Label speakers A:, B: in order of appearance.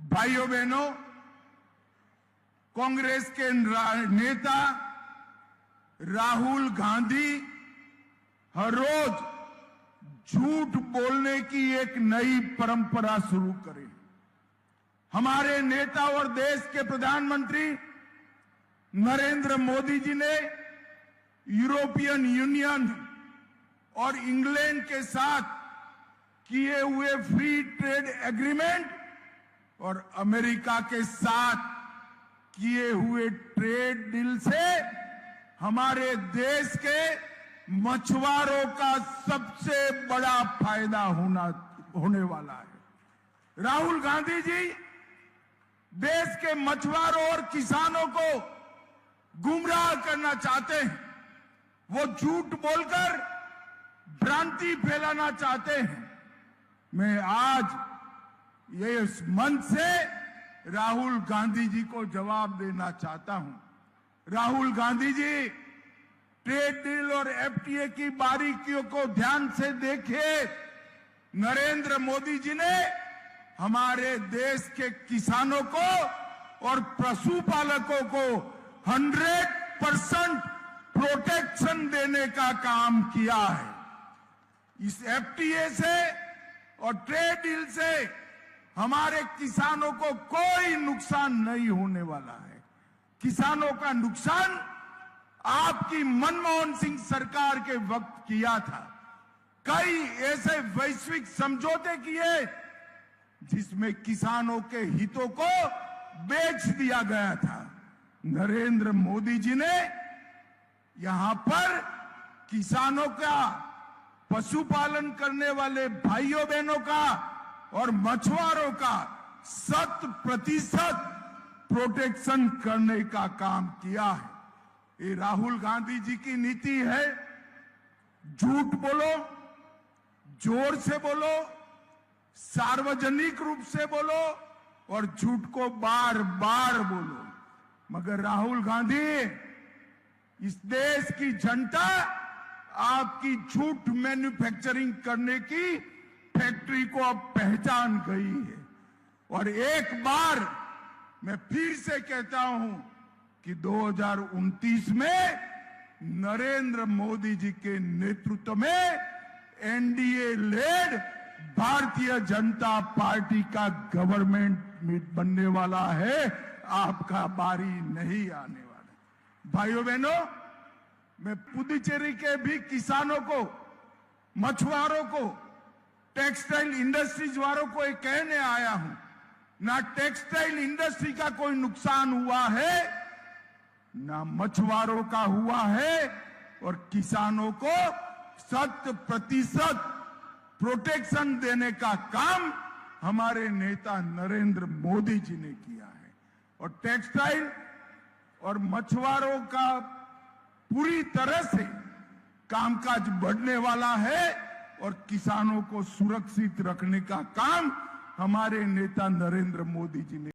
A: भाइयों बहनों, कांग्रेस के नेता राहुल गांधी हर रोज झूठ बोलने की एक नई परंपरा शुरू करें। हमारे नेता और देश के प्रधानमंत्री नरेंद्र मोदी जी ने यूरोपियन यूनियन और इंग्लैंड के साथ किए हुए फ्री ट्रेड एग्रीमेंट और अमेरिका के साथ किए हुए ट्रेड डील से हमारे देश के मछुआरों का सबसे बड़ा फायदा होने वाला है। राहुल गांधी जी देश के मछुआरों और किसानों को गुमराह करना चाहते हैं। वो झूठ बोलकर भ्रांति फैलाना चाहते हैं। मैं आज ये इस मंच से राहुल गांधी जी को जवाब देना चाहता हूं। राहुल गांधी जी, ट्रेड डील और एफटीए की बारीकियों को ध्यान से देखिए। नरेंद्र मोदी जी ने हमारे देश के किसानों को और पशुपालकों को 100% प्रोटेक्शन देने का काम किया है। इस एफटीए से और ट्रेड डील से हमारे किसानों को कोई नुकसान नहीं होने वाला है। किसानों का नुकसान आपकी मनमोहन सिंह सरकार के वक्त किया था। कई ऐसे वैश्विक समझौते किए जिसमें किसानों के हितों को बेच दिया गया था। नरेंद्र मोदी जी ने यहां पर किसानों का, पशुपालन करने वाले भाइयों बहनों का और मछुआरों का 100% प्रोटेक्शन करने का काम किया है। ये राहुल गांधी जी की नीति है। झूठ बोलो, जोर से बोलो, सार्वजनिक रूप से बोलो और झूठ को बार बार बोलो। मगर राहुल गांधी, इस देश की जनता आपकी झूठ मैन्युफैक्चरिंग करने की फैक्ट्री को अब पहचान गई है। और एक बार मैं फिर से कहता हूं कि 2029 में नरेंद्र मोदी जी के नेतृत्व में NDA lead Bharatiya Janata party का गवर्नमेंट बनने वाला है। आपका बारी नहीं आने वाला। भाइयों बहनों, मैं पुदुचेरी के भी किसानों को, मछुआरों को, टेक्सटाइल इंडस्ट्रीज वालों को ये कहने आया हूं, ना टेक्सटाइल इंडस्ट्री का कोई नुकसान हुआ है, ना मछुआरों का हुआ है, और किसानों को 100% प्रोटेक्शन देने का काम हमारे नेता नरेंद्र मोदी जी ने किया है। और टेक्सटाइल और मछुआरों का पूरी तरह से कामकाज बढ़ने वाला है और किसानों को सुरक्षित रखने का काम हमारे नेता नरेंद्र मोदी जी ने